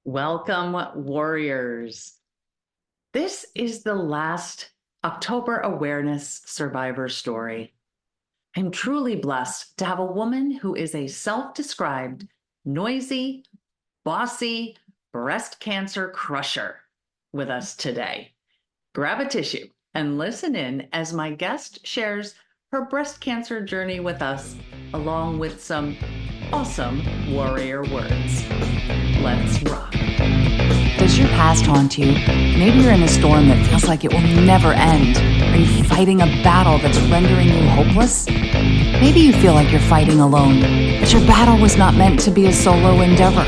Welcome, warriors. This is the last October Awareness Survivor story. I'm truly blessed to have a woman who is a self-described, noisy, bossy breast cancer crusher with us today. Grab a tissue and listen in as my guest shares her breast cancer journey with us, along with some awesome warrior words. Let's rock. Does your past haunt you? Maybe you're in a storm that feels like it will never end. Are you fighting a battle that's rendering you hopeless? Maybe you feel like you're fighting alone, but your battle was not meant to be a solo endeavor.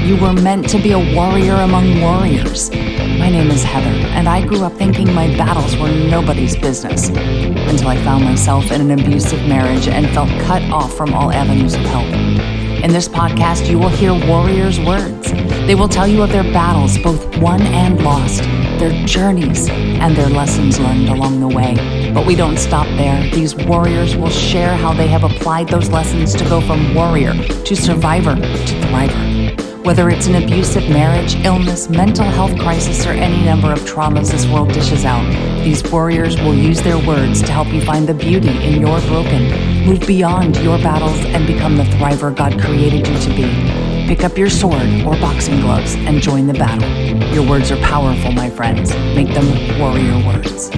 You were meant to be a warrior among warriors. My name is Heather, and I grew up thinking my battles were nobody's business, until I found myself in an abusive marriage and felt cut off from all avenues of help. In this podcast, you will hear warriors' words. They will tell you of their battles, both won and lost, their journeys, and their lessons learned along the way. But we don't stop there. These warriors will share how they have applied those lessons to go from warrior to survivor to thriver. Whether it's an abusive marriage, illness, mental health crisis, or any number of traumas this world dishes out, these warriors will use their words to help you find the beauty in your broken, move beyond your battles, and become the thriver God created you to be. Pick up your sword or boxing gloves and join the battle. Your words are powerful, my friends. Make them warrior words.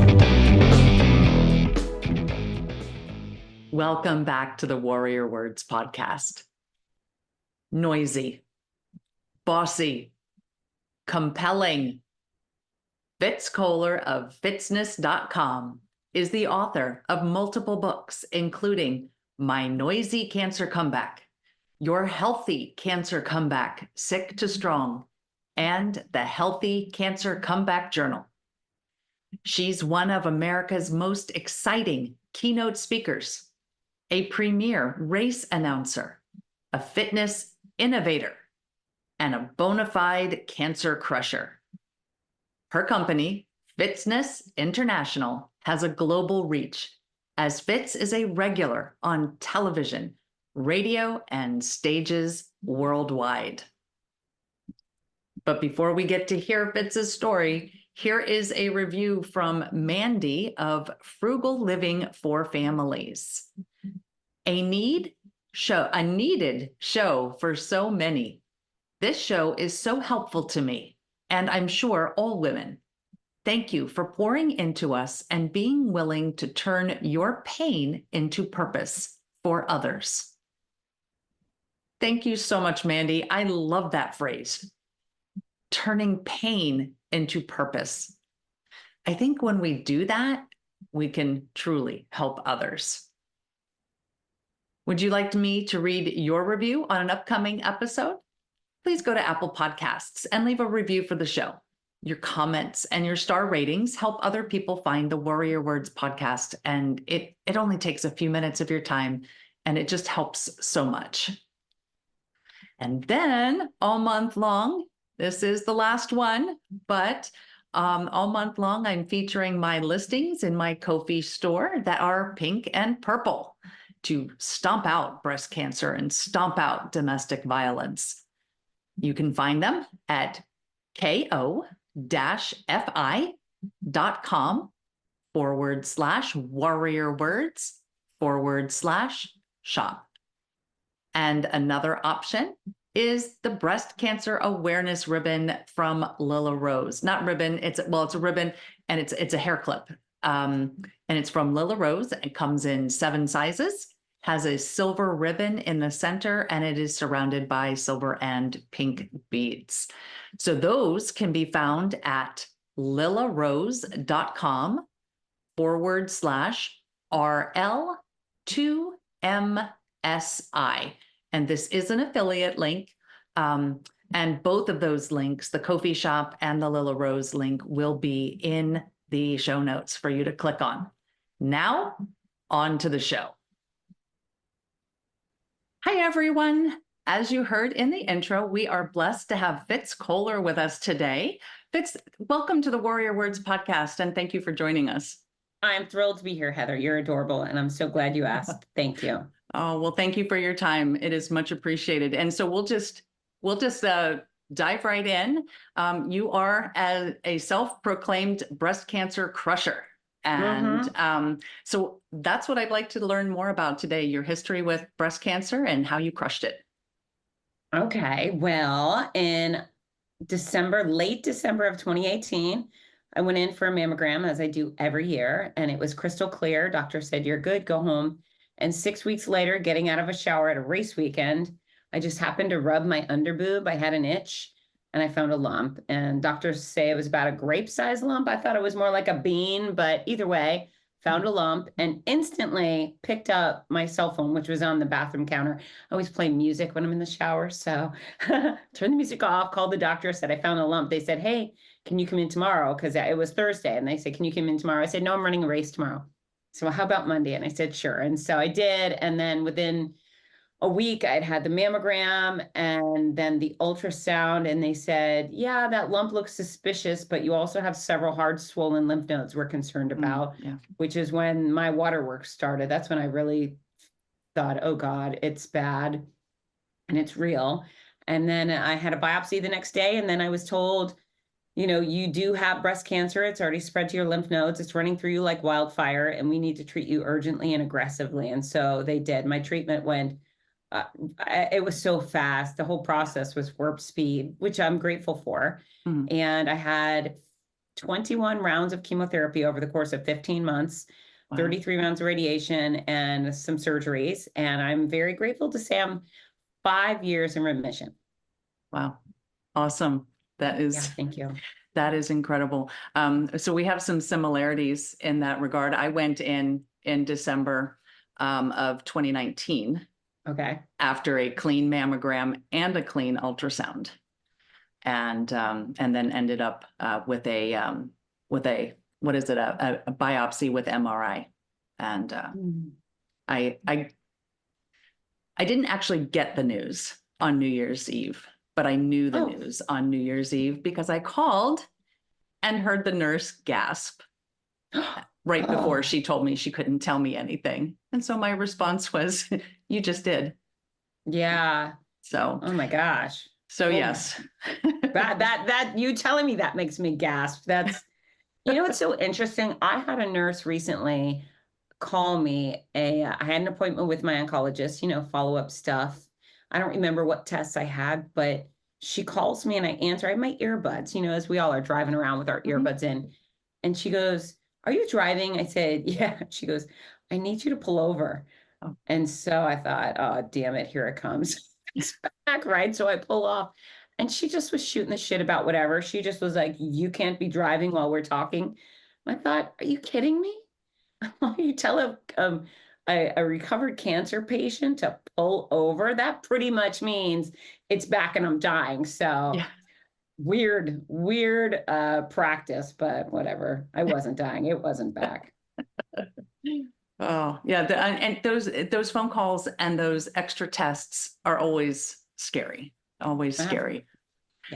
Welcome back to the Warrior Words podcast. Noisy, bossy, compelling. Fitz Koehler of Fitzness.com is the author of multiple books, including My Noisy Cancer Comeback, Your Healthy Cancer Comeback, Sick to Strong, and the Healthy Cancer Comeback Journal. She's one of America's most exciting keynote speakers, a premier race announcer, a fitness innovator, and a bona fide cancer crusher. Her company, Fitzness International, has a global reach, as Fitz is a regular on television, radio, and stages worldwide. But before we get to hear Fitz's story, here is a review from Mandy of Frugal Living for Families. A needed show for so many. This show is so helpful to me, and I'm sure all women. Thank you for pouring into us and being willing to turn your pain into purpose for others. Thank you so much, Mandy. I love that phrase, turning pain into purpose. I think when we do that, we can truly help others. Would you like me to read your review on an upcoming episode? Please go to Apple Podcasts and leave a review for the show. Your comments and your star ratings help other people find the Warrior Words podcast, and it only takes a few minutes of your time, and it just helps so much. And then all month long, this is the last one, but all month long, I'm featuring my listings in my Ko-fi store that are pink and purple to stomp out breast cancer and stomp out domestic violence. You can find them at ko-fi.com/warriorwords/shop. And another option is the breast cancer awareness ribbon from Lila Rose. Not ribbon, it's a ribbon, and it's a hair clip. And it's from Lila Rose. It comes in 7 sizes, has a silver ribbon in the center, and it is surrounded by silver and pink beads. So those can be found at lilarose.com/RL2MSI. And this is an affiliate link. And both of those links, the Ko-fi shop and the Lila Rose link, will be in the show notes for you to click on. Now, on to the show. Hi, everyone. As you heard in the intro, we are blessed to have Fitz Koehler with us today. Fitz, welcome to the Warrior Words podcast, and thank you for joining us. I'm thrilled to be here, Heather. You're adorable, and I'm so glad you asked. Thank you. Oh, well, thank you for your time. It is much appreciated. And so we'll just dive right in. You are a self-proclaimed breast cancer crusher. And so that's what I'd like to learn more about today, your history with breast cancer and how you crushed it. Okay, well, in late December of 2018, I went in for a mammogram as I do every year, and it was crystal clear. Doctor said, "You're good, go home." And 6 weeks later, getting out of a shower at a race weekend, I just happened to rub my underboob. I had an itch and I found a lump. And doctors say it was about a grape-sized lump. I thought it was more like a bean, but either way, found a lump and instantly picked up my cell phone, which was on the bathroom counter. I always play music when I'm in the shower. So turned the music off, called the doctor, said, "I found a lump." They said, "Hey, can you come in tomorrow?" Because it was Thursday. And they said, "Can you come in tomorrow?" I said, "No, I'm running a race tomorrow." So, "Well, how about Monday?" And I said, "Sure." And so I did. And then within a week, I'd had the mammogram and then the ultrasound. And they said, "Yeah, that lump looks suspicious, but you also have several hard swollen lymph nodes we're concerned about," Yeah. which is when my waterworks started. That's when I really thought, "Oh God, it's bad and it's real." And then I had a biopsy the next day. And then I was told, "You do have breast cancer. It's already spread to your lymph nodes. It's running through you like wildfire, and we need to treat you urgently and aggressively." And so they did. My treatment went, uh, it was so fast. The whole process was warp speed, which I'm grateful for. Mhm. And I had 21 rounds of chemotherapy over the course of 15 months, Wow. 33 rounds of radiation, and some surgeries. And I'm very grateful to say I'm 5 years in remission. Wow. Awesome. Yeah, thank you. That is incredible. So we have some similarities in that regard. I went in December of 2019 Okay. after a clean mammogram and a clean ultrasound, and then ended up with a what is it, a biopsy with MRI, and I didn't actually get the news on New Year's Eve, but I knew the news on New Year's Eve because I called and heard the nurse gasp right before she told me she couldn't tell me anything. And so my response was, "You just did." Yeah. So, Oh my gosh. yes. That you telling me that makes me gasp. It's so interesting. I had a nurse recently call me. I had an appointment with my oncologist, follow-up stuff. I don't remember what tests I had, but she calls me and I answer. I have my earbuds, as we all are driving around with our earbuds in. And she goes, "Are you driving?" I said, "Yeah." She goes, "I need you to pull over." Oh. And so I thought, "Oh, damn it, here it comes." It's back, right? So I pull off. And she just was shooting the shit about whatever. She just was like, "You can't be driving while we're talking." I thought, "Are you kidding me?" You tell a recovered cancer patient to pull over, that pretty much means it's back and I'm dying. So Yeah. weird practice, but whatever. I wasn't dying. It wasn't back. Oh, yeah. And those phone calls and those extra tests are always scary. Always scary.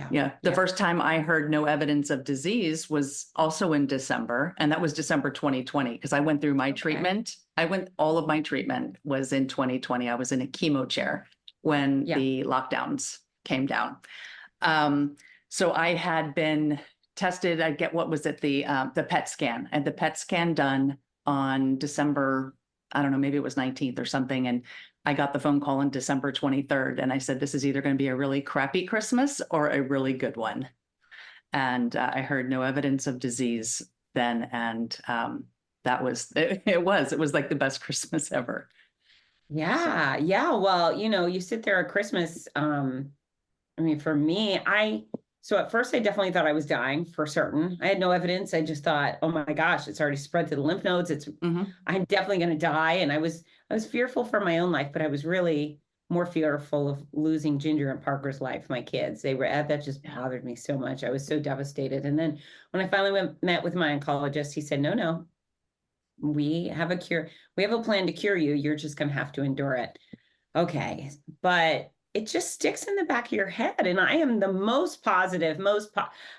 Yeah. The first time I heard no evidence of disease was also in December, and that was December 2020, because I went through my treatment. All of my treatment was in 2020. I was in a chemo chair when the lockdowns came down. So I had been tested. I get, what was it? The PET scan. I had the PET scan done on December, I don't know, maybe it was 19th or something. And I got the phone call on December 23rd. And I said, "This is either going to be a really crappy Christmas or a really good one." And I heard no evidence of disease then. And that was, it was like the best Christmas ever. Yeah. Yeah. Well, you sit there at Christmas. For me, so at first I definitely thought I was dying for certain. I had no evidence. I just thought, "Oh my gosh, it's already spread to the lymph nodes. I'm definitely going to die." And I was fearful for my own life, but I was really more fearful of losing Ginger and Parker's life, my kids. That just bothered me so much. I was so devastated. And then when I finally met with my oncologist, he said, "No, we have a cure. We have a plan to cure you. You're just going to have to endure it." Okay. But it just sticks in the back of your head. And I am the most positive,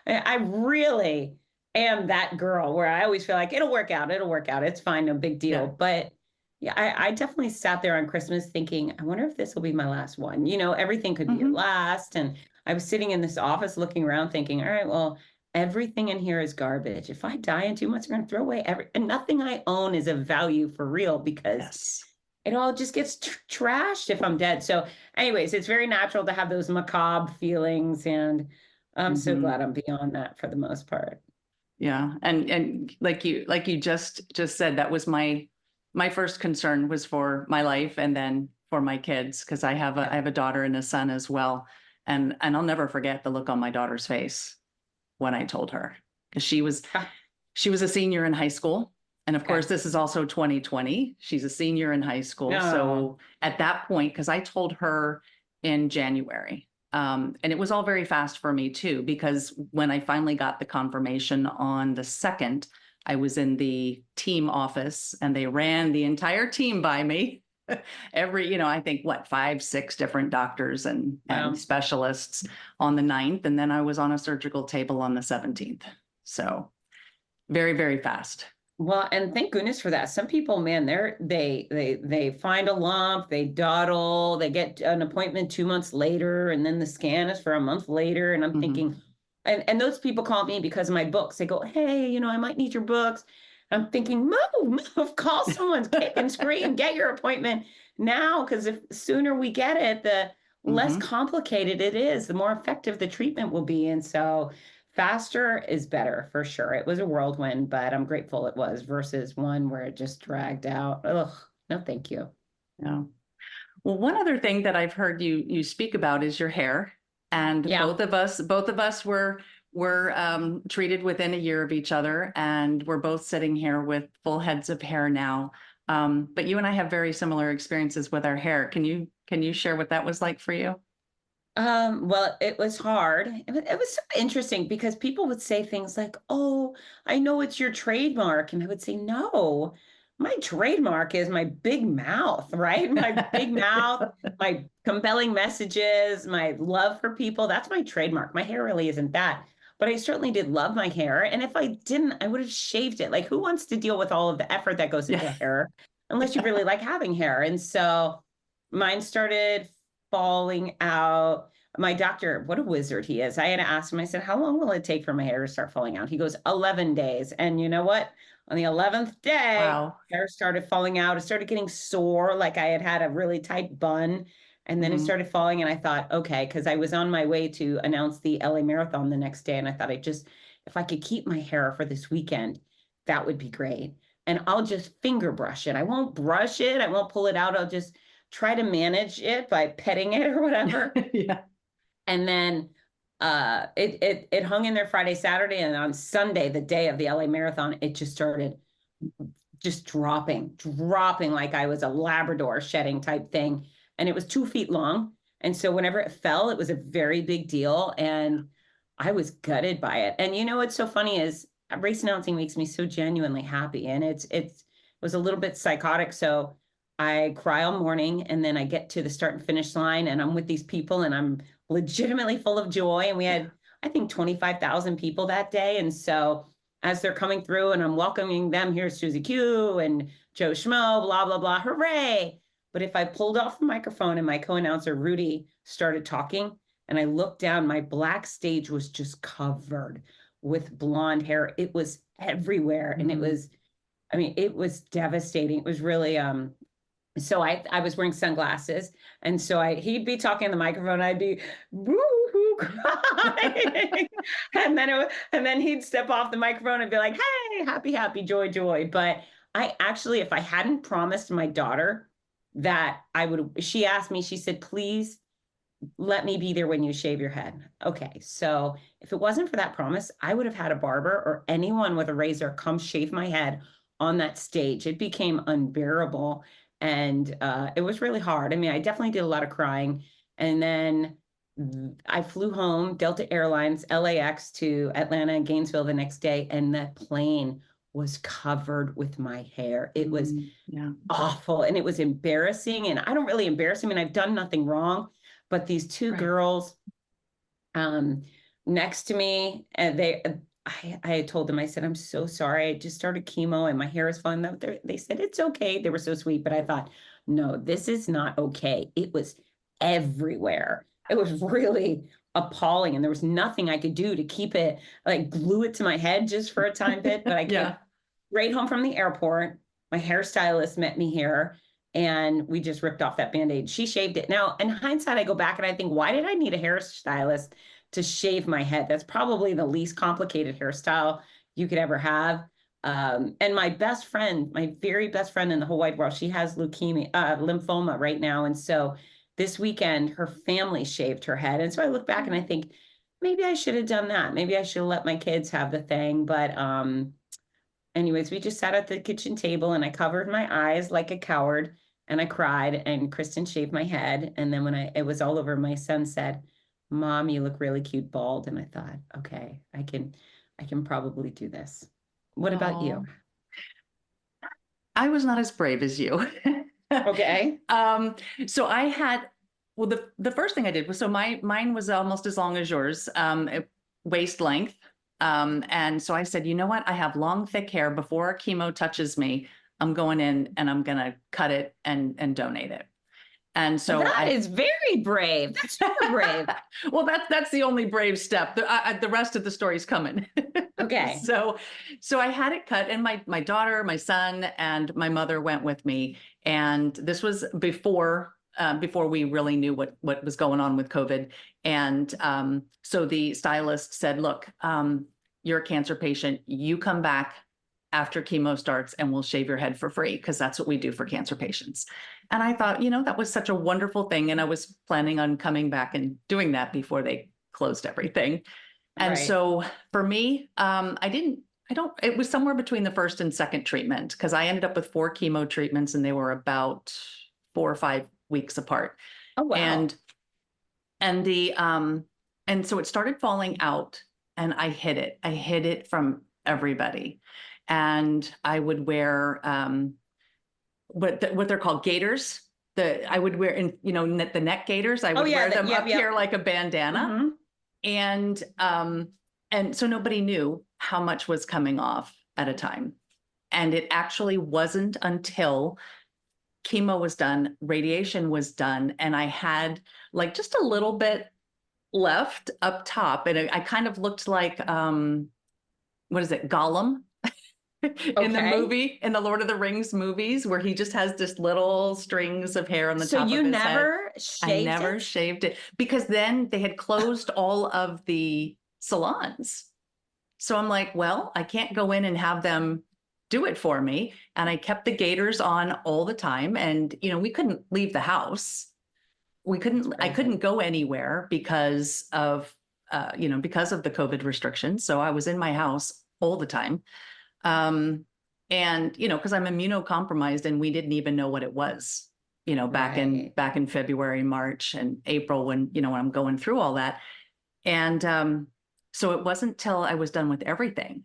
I really am that girl where I always feel like it'll work out. It's fine. No big deal. Yeah. But yeah, I definitely sat there on Christmas thinking, I wonder if this will be my last one. Everything could be your last. And I was sitting in this office looking around thinking, all right, well, everything in here is garbage. If I die in 2 months, I'm going to throw away and nothing I own is of value for real because Yes. it all just gets trashed if I'm dead. So anyways, it's very natural to have those macabre feelings. And I'm so Mhm. glad I'm beyond that for the most part. Yeah. And like you just said, that was my first concern was for my life and then for my kids, because I have a daughter and a son as well. And I'll never forget the look on my daughter's face when I told her, because Ah, she was a senior in high school. And of okay. course, this is also 2020. She's a senior in high school. No. So at that point, because I told her in January, and it was all very fast for me too, because when I finally got the confirmation on the 2nd, I was in the team office and they ran the entire team by me. I think what, 5, 6 different doctors and Wow. specialists on the 9th. And then I was on a surgical table on the 17th. So very, very fast. Well, and thank goodness for that. Some people, man, they find a lump, they dawdle, they get an appointment 2 months later, and then the scan is for a month later. And I'm Hmm. thinking, and those people call me because of my books. They go, hey, I might need your books. I'm thinking, move, call someone, kick and scream, get your appointment now, because if sooner we get it, the less Hmm. complicated it is, the more effective the treatment will be. And so faster is better for sure. It was a whirlwind, but I'm grateful it was versus one where it just dragged out. Ugh, no, thank you. Yeah. Well, one other thing that I've heard you speak about is your hair, and Yeah. both of us were treated within a year of each other, and we're both sitting here with full heads of hair now. But you and I have very similar experiences with our hair. Can you share what that was like for you? Well, it was hard. It was so interesting because people would say things like, "Oh, I know it's your trademark." And I would say, "No, my trademark is my big mouth, right? My big mouth, my compelling messages, my love for people. That's my trademark. My hair really isn't that." But I certainly did love my hair. And if I didn't, I would have shaved it. Like, who wants to deal with all of the effort that goes Yeah. into hair unless you really like having hair? And so mine started falling out. My doctor, what a wizard he is. I had to ask him, I said, how long will it take for my hair to start falling out? He goes, 11 days. And you know what? On the 11th day, Wow. hair started falling out. It started getting sore, like I had had a really tight bun. And then it Hmm. started falling. And I thought, okay, because I was on my way to announce the LA Marathon the next day. And I thought, if I could keep my hair for this weekend, that would be great. And I'll just finger brush it. I won't brush it. I won't pull it out. I'll just try to manage it by petting it or whatever. Yeah. And then it hung in there Friday, Saturday, and on Sunday, the day of the LA Marathon, it just started just dropping like I was a Labrador shedding type thing. And it was 2 feet long. And so whenever it fell, it was a very big deal. And I was gutted by it. And what's so funny is race announcing makes me so genuinely happy. And it was a little bit psychotic. So I cry all morning and then I get to the start and finish line and I'm with these people and I'm legitimately full of joy. And we Yeah. had, I think, 25,000 people that day. And so as they're coming through and I'm welcoming them, here's Susie Q and Joe Schmo, blah, blah, blah, hooray. But if I pulled off the microphone and my co-announcer, Rudy, started talking and I looked down, my black stage was just covered with blonde hair. It was everywhere. And Mm. it was devastating. It was really, so I was wearing sunglasses. And so he'd be talking in the microphone. I'd be boo-hoo crying. And then he'd step off the microphone and be like, hey, happy, happy, joy, joy. But I actually, if I hadn't promised my daughter that she asked me, she said, please let me be there when you shave your head. Okay. So if it wasn't for that promise, I would have had a barber or anyone with a razor come shave my head on that stage. It became unbearable. And it was really hard. I mean, I definitely did a lot of crying. And then I flew home, Delta Airlines, LAX to Atlanta and Gainesville the next day. And the plane was covered with my hair. It was Mm. Yeah. awful and it was embarrassing. And I don't really embarrass. I mean, I've done nothing wrong, but these two Right. girls um, next to me, and I had told them, I said, I'm so sorry. I just started chemo and my hair is falling out. They said, it's okay. They were so sweet. But I thought, no, this is not okay. It was everywhere. It was really appalling. And there was nothing I could do to keep it, like glue it to my head just for a time bit. But I came Yeah. right home from the airport. My hairstylist met me here and we just ripped off that Band-Aid. She shaved it. Now, in hindsight, I go back and I think, why did I need a hairstylist to shave my head? That's probably the least complicated hairstyle you could ever have. And my best friend, my very best friend in the whole wide world, she has lymphoma right now. And so this weekend, her family shaved her head. And so I look back and I think, maybe I should have done that. Maybe I should have let my kids have the thing. But anyways, we just sat at the kitchen table and I covered my eyes like a coward and I cried and Kristen shaved my head. And then when it was all over, my son said, Mom, you look really cute bald. And I thought, okay, I can probably do this. What about you? I was not as brave as you. Okay. So I had, well, the first thing I did was, so mine was almost as long as yours, waist length. And so I said, you know what? I have long, thick hair. Before chemo touches me, I'm going in and I'm going to cut it and donate it. And so that is very brave. That's super brave. Well, that's the only brave step. The rest of the story's coming. Okay. So I had it cut, and my daughter, my son, and my mother went with me. And this was before we really knew what was going on with COVID. And so the stylist said, "Look, you're a cancer patient. You come back after chemo starts and we'll shave your head for free, because that's what we do for cancer patients." And I thought, that was such a wonderful thing. And I was planning on coming back and doing that before they closed everything. And Right. so for me, it was somewhere between the first and second treatment, because I ended up with 4 chemo treatments and they were about 4 or 5 weeks apart. Oh, wow. And so it started falling out and I hid it from everybody. And I would wear what they're called, gaiters. I would wear the neck gaiters. I would wear them up here like a bandana. Mm-hmm. And so nobody knew how much was coming off at a time. And it actually wasn't until chemo was done, radiation was done, and I had like just a little bit left up top. And I kind of looked like, what is it, Gollum? In the Lord of the Rings movies, where he just has this little strings of hair on the top of his head. So you never shaved it? I never shaved it, because then they had closed all of the salons. So I'm like, well, I can't go in and have them do it for me. And I kept the gaiters on all the time. And, we couldn't leave the house. I couldn't go anywhere because of the COVID restrictions. So I was in my house all the time. And, because I'm immunocompromised and we didn't even know what it was, back in February, March and April when I'm going through all that. And so it wasn't till I was done with everything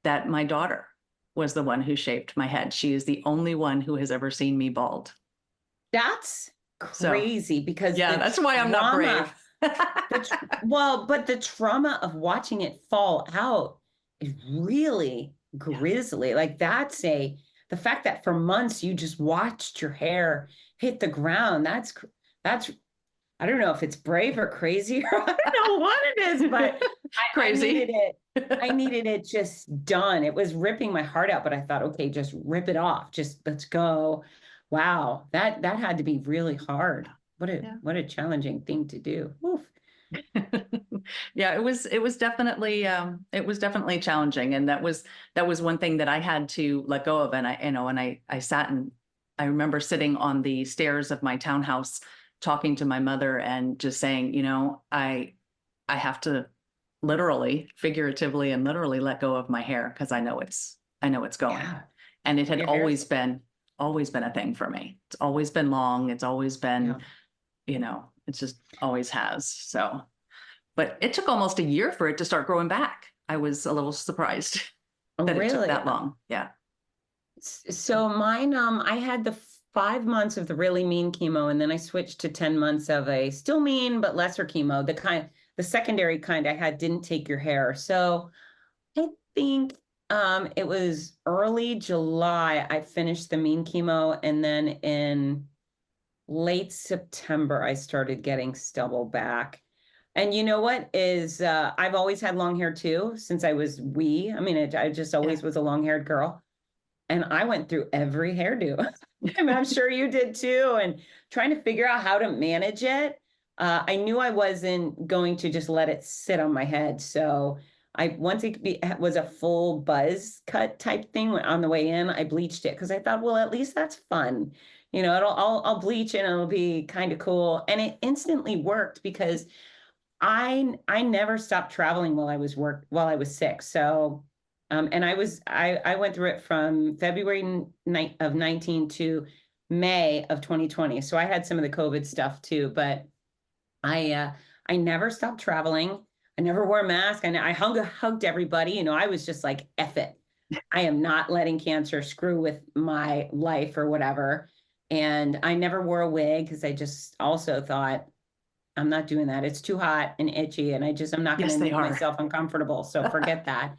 that my daughter was the one who shaved my head. She is the only one who has ever seen me bald. That's crazy, because that's why I'm not brave. But the trauma of watching it fall out is really grisly. Like the fact that for months you just watched your hair hit the ground. That's I don't know if it's brave or crazy, or I don't know what it is, but crazy. I needed it just done. It was ripping my heart out, but I thought, okay, just rip it off. Just let's go. Wow. That had to be really hard. What a challenging thing to do. Oof. Yeah, it was definitely challenging. And that was one thing that I had to let go of. And I sat and I remember sitting on the stairs of my townhouse talking to my mother and just saying, I have to literally, figuratively and literally let go of my hair, because I know it's going. Yeah. And it had always been a thing for me. It's always been long. It's always been, it just always has. So, but it took almost a year for it to start growing back. I was a little surprised that it took that long. Yeah. So mine, I had the 5 months of the really mean chemo, and then I switched to 10 months of a still mean, but lesser chemo. The secondary kind I had didn't take your hair. So I think it was early July, I finished the mean chemo. And then in late September, I started getting stubble back. And you know what is, I've always had long hair too, since I was wee. I mean, I just Yeah. always was a long haired girl. And I went through every hairdo. I mean, I'm sure you did too. And trying to figure out how to manage it. I knew I wasn't going to just let it sit on my head. So once was a full buzz cut type thing on the way in, I bleached it because I thought, well, at least that's fun. I'll bleach it and it'll be kind of cool. And it instantly worked because I never stopped traveling while I was sick. So, and I went through it from February night of 19 to May of 2020. So I had some of the COVID stuff too, but I never stopped traveling. I never wore a mask. I hugged everybody. I was just like, F it. I am not letting cancer screw with my life or whatever. And I never wore a wig because I just also thought, I'm not doing that. It's too hot and itchy, and I'm not going Yes, to they make are. myself uncomfortable. So forget that.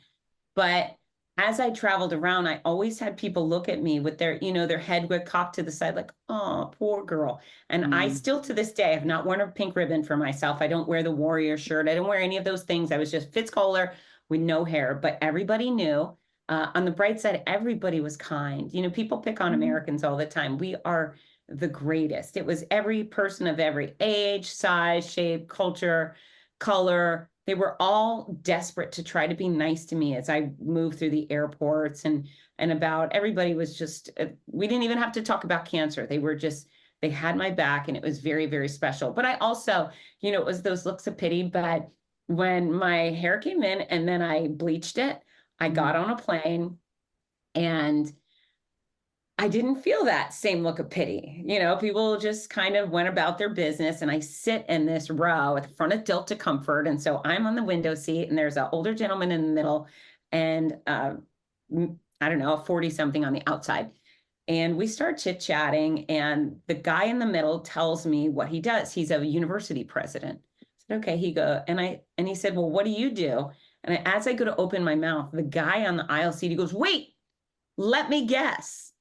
But as I traveled around, I always had people look at me with their head would cocked to the side, like, oh, poor girl. And I Mm. still to this day have not worn a pink ribbon for myself. I don't wear the warrior shirt. I don't wear any of those things. I was just Fitz Koehler with no hair, but everybody knew. On the bright side, everybody was kind. People pick on Mhm. Americans all the time. We are the greatest. It was every person of every age, size, shape, culture, color. They were all desperate to try to be nice to me as I moved through the airports and about everybody was just we didn't even have to talk about cancer. They had my back and it was very, very special. But I also, it was those looks of pity. But when my hair came in and then I bleached it, I got Mm. on a plane and I didn't feel that same look of pity. People just kind of went about their business. And I sit in this row at the front of Delta Comfort. And so I'm on the window seat, and there's an older gentleman in the middle, and I don't know, a 40 something on the outside. And we start chit chatting. And the guy in the middle tells me what he does. He's a university president. I said, okay, and he said, well, what do you do? And as I go to open my mouth, the guy on the aisle seat, he goes, wait, let me guess.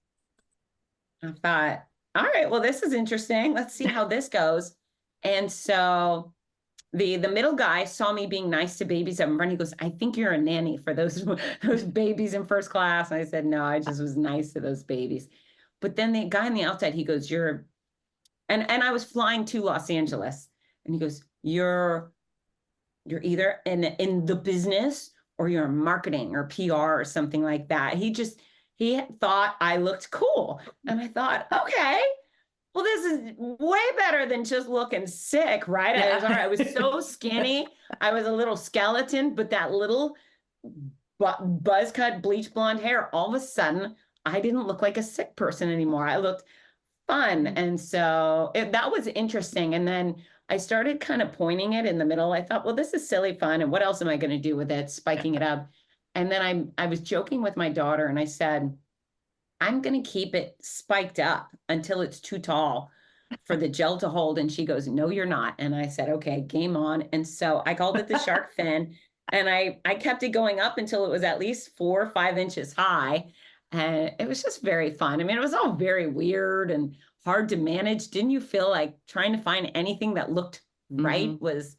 I thought, all right, well, this is interesting. Let's see how this goes. And so the middle guy saw me being nice to babies up in front. He goes, I think you're a nanny for those babies in first class. And I said, no, I just was nice to those babies. But then the guy on the outside, he goes, and I was flying to Los Angeles. And he goes, you're either in the business or you're in marketing or PR or something like that. He thought I looked cool. And I thought, okay, well, this is way better than just looking sick, right? Yeah. I was so skinny. I was a little skeleton, but that little buzz cut, bleach blonde hair, all of a sudden, I didn't look like a sick person anymore. I looked fun. And so that was interesting. And then I started kind of pointing it in the middle. I thought, well, this is silly fun. And what else am I going to do with it? Spiking it up. And then I was joking with my daughter and I said, I'm going to keep it spiked up until it's too tall for the gel to hold. And she goes, no, you're not. And I said, okay, game on. And so I called it the shark fin. And I kept it going up until it was at least 4 or 5 inches high. And it was just very fun. I mean, it was all very weird and hard to manage. Didn't you feel like trying to find anything that looked right Mhm. was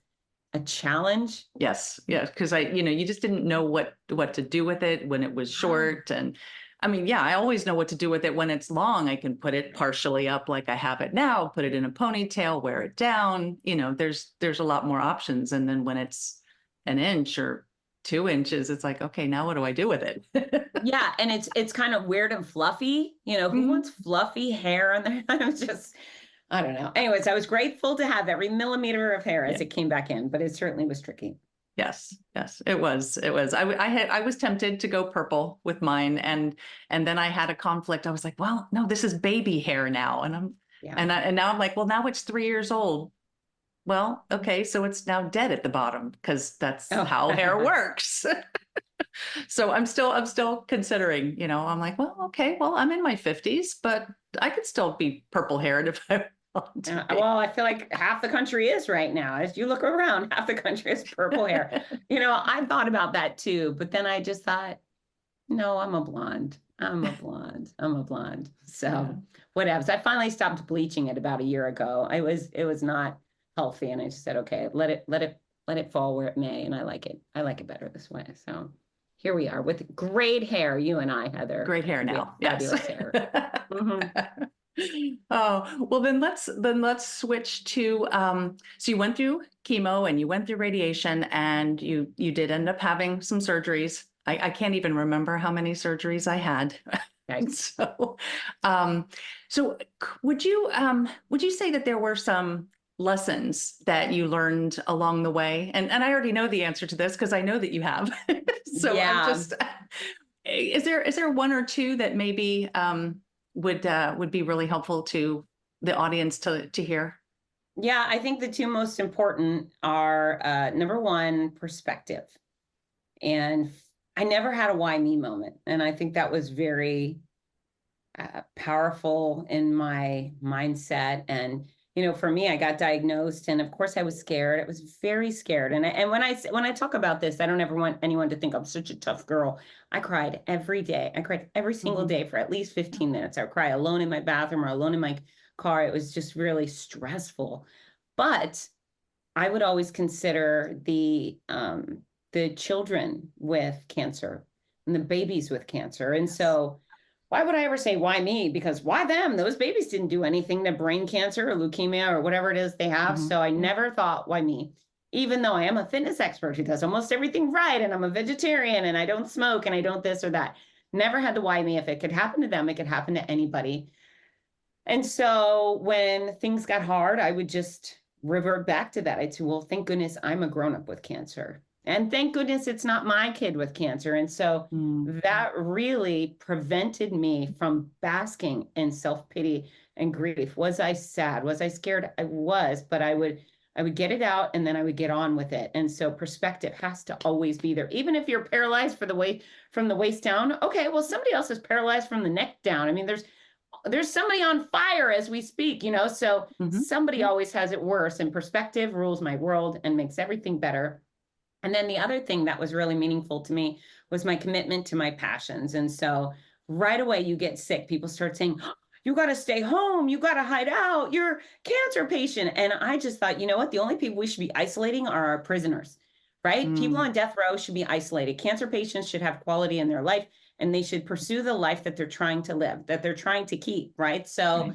a challenge? Yes, yes, because you just didn't know what to do with it when it was short. And I mean, yeah, I always know what to do with it when it's long. I can put it partially up like I have it now, put it in a ponytail, wear it down. There's a lot more options. And then when it's an inch or 2 inches, it's like, okay, now what do I do with it? Yeah, and it's kind of weird and fluffy. Who Mhm. wants fluffy hair on their I'm just I don't know. Anyways, I was grateful to have every millimeter of hair as Yeah. it came back in, but it certainly was tricky. Yes, yes, it was. It was. I was tempted to go purple with mine, and then I had a conflict. I was like, well, no, this is baby hair now, Yeah. and now I'm like, well, now it's 3 years old. Well, okay, so it's now dead at the bottom because that's Oh. how hair works. So I'm still considering. I'm like, well, okay, well, I'm in my 50s, but I could still be purple haired if I want to be. Well, I feel like half the country is right now. As you look around, half the country has purple hair. I thought about that too, but then I just thought, no, I'm a blonde. I'm a blonde. I'm a blonde. Yeah. So whatever. So I finally stopped bleaching it about a year ago. It was not healthy. And I just said, okay, let it let it fall where it may. And I like it. I like it better this way. So here we are with great hair, you and I, Heather. Great hair now. Yes. Fabulous hair. Mm-hmm. Oh, well then let's switch to so you went through chemo and you went through radiation and you did end up having some surgeries. I can't even remember how many surgeries I had. Right. So would you say that there were some lessons that you learned along the way? And I already know the answer to this because I know that you have. So Yeah. I'm just, is there one or two that maybe would be really helpful to the audience to hear? Yeah, I think the two most important are number one, perspective. And I never had a why me moment. And I think that was very powerful in my mindset. And, you know, for me, I got diagnosed and of course I was scared. I was very scared. And when I talk about this, I don't ever want anyone to think I'm such a tough girl. I cried every day. I cried every single day for at least 15 minutes. I would cry alone in my bathroom or alone in my car. It was just really stressful. But I would always consider the children with cancer and the babies with cancer. And so why would I ever say why me? Because why them? Those babies didn't do anything to brain cancer or leukemia or whatever it is they have. Mhm. So I never thought why me, even though I am a fitness expert who does almost everything right. And I'm a vegetarian and I don't smoke and I don't this or that. Never had to why me. If it could happen to them, it could happen to anybody. And so when things got hard, I would just revert back to that. I'd say, well, thank goodness I'm a grown up with cancer. And thank goodness it's not my kid with cancer. And so that really prevented me from basking in self-pity and grief. Was I sad? Was I scared? I was, but I would get it out and then I would get on with it. And so perspective has to always be there. Even if you're paralyzed from the waist down, okay, well, somebody else is paralyzed from the neck down. I mean, there's somebody on fire as we speak, you know, so somebody always has it worse, and perspective rules my world and makes everything better. And then the other thing that was really meaningful to me was my commitment to my passions. And so right away you get sick, people start saying, oh, you got to stay home, you got to hide out, you're a cancer patient. And I just thought, you know what, the only people we should be isolating are our prisoners, right? People on death row should be isolated. Cancer patients should have quality in their life and they should pursue the life that they're trying to live, that they're trying to keep, right? So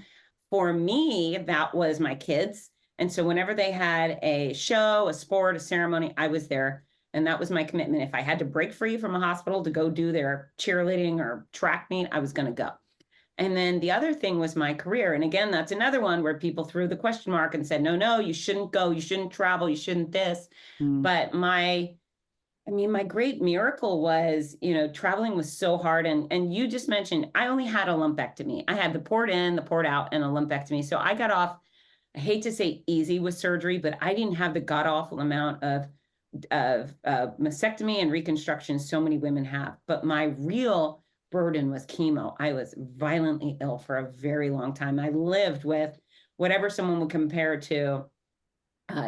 for me, that was my kids. And so whenever they had a show, a sport, a ceremony, I was there. And that was my commitment. If I had to break free from a hospital to go do their cheerleading or track meet, I was going to go. And then the other thing was my career. And again, that's another one where people threw the question mark and said, no, you shouldn't go, you shouldn't travel, you shouldn't this. But my great miracle was, you know, traveling was so hard. And you just mentioned, I only had a lumpectomy. I had the port in, the port out, and a lumpectomy. So I got off, I hate to say easy with surgery, but I didn't have the god awful amount of mastectomy and reconstruction so many women have. But my real burden was chemo. I was violently ill for a very long time. I lived with whatever someone would compare to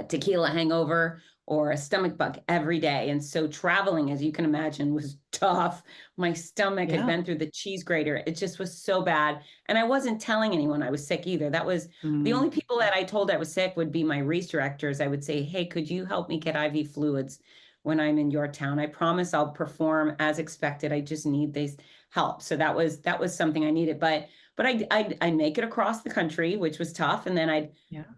tequila hangover or a stomach bug every day. And so traveling, as you can imagine, was tough. My stomach had been through the cheese grater. It just was so bad. And I wasn't telling anyone I was sick either. That was the only people that I told I was sick would be my race directors. I would say, hey, could you help me get IV fluids when I'm in your town? I promise I'll perform as expected. I just need this help. So that was something I needed. But I'd make it across the country, which was tough. And then I'd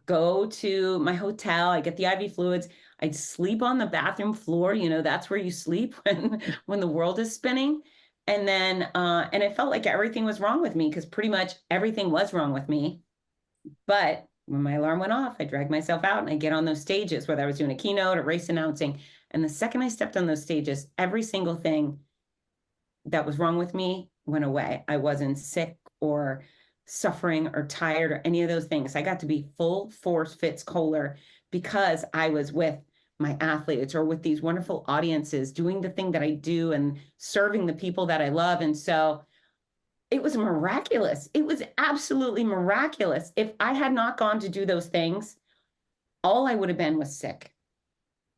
go to my hotel. I get the IV fluids. I'd sleep on the bathroom floor. You know, that's where you sleep when the world is spinning. And then, and it felt like everything was wrong with me because pretty much everything was wrong with me. But when my alarm went off, I dragged myself out and I get on those stages, whether I was doing a keynote or race announcing. And the second I stepped on those stages, every single thing that was wrong with me went away. I wasn't sick or suffering or tired or any of those things. I got to be full force Fitz Koehler because I was with my athletes or with these wonderful audiences doing the thing that I do and serving the people that I love. And so it was miraculous. It was absolutely miraculous. If I had not gone to do those things, all I would have been was sick.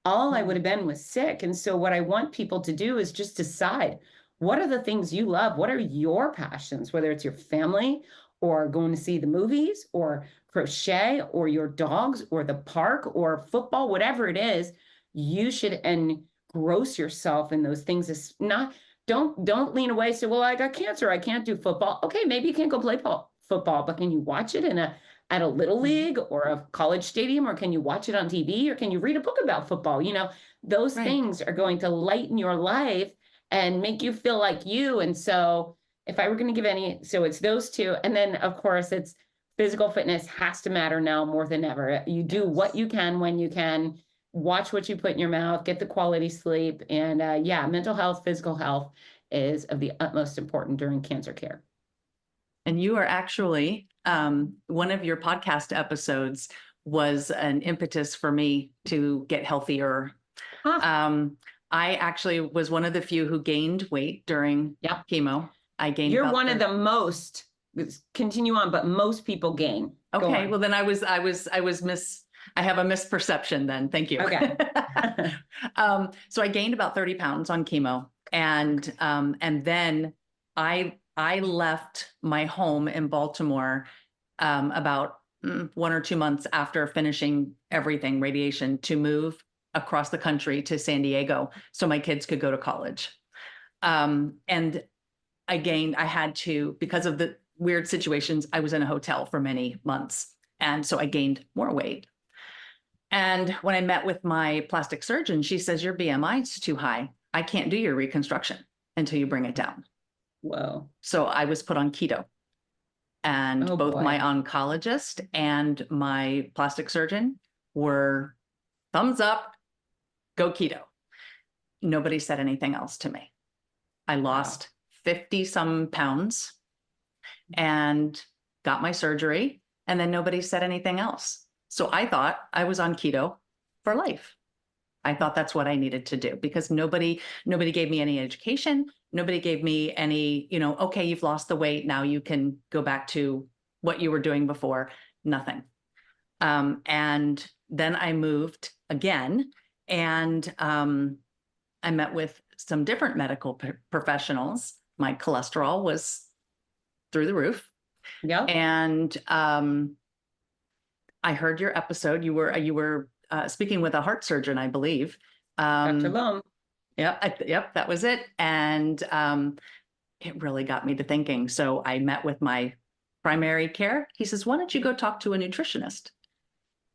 All I would have been was sick. And so what I want people to do is just decide, what are the things you love? What are your passions, whether it's your family or going to see the movies or crochet or your dogs or the park or football, whatever it is, you should engross yourself in those things. Is not, don't lean away. Say, well, I got cancer, I can't do football. Okay, maybe you can't go play football, but can you watch it at a little league or a college stadium, or can you watch it on TV, or can you read a book about football? Those Right. things are going to lighten your life and make you feel like you. And so if I were going to give any, so it's those two. And then of course it's physical fitness has to matter now more than ever. You do what you can when you can, watch what you put in your mouth, get the quality sleep. And yeah, mental health, physical health is of the utmost important during cancer care. And you are actually, one of your podcast episodes was an impetus for me to get healthier. I actually was one of the few who gained weight during chemo. I gained. You're one of the most, continue on, but most people gain. Okay. Well, then I have a misperception then. Thank you. Okay. So I gained about 30 pounds on chemo, and then I left my home in Baltimore about 1 or 2 months after finishing everything, radiation, to move across the country to San Diego so my kids could go to college. And I had to, because of the weird situations, I was in a hotel for many months. And so I gained more weight. And when I met with my plastic surgeon, she says, your BMI is too high. I can't do your reconstruction until you bring it down. Whoa. So I was put on keto. And both my oncologist and my plastic surgeon were thumbs up, go keto. Nobody said anything else to me. I lost 50 some pounds and got my surgery, and then nobody said anything else. So I thought I was on keto for life. I thought that's what I needed to do, because nobody gave me any education. Nobody gave me any, okay, you've lost the weight, now you can go back to what you were doing before. Nothing. And then I moved again, and I met with some different medical professionals. My cholesterol was through the roof. Yeah. And I heard your episode. You were speaking with a heart surgeon, I believe. Dr. Lum. Yep, that was it. And it really got me to thinking. So I met with my primary care. He says, why don't you go talk to a nutritionist?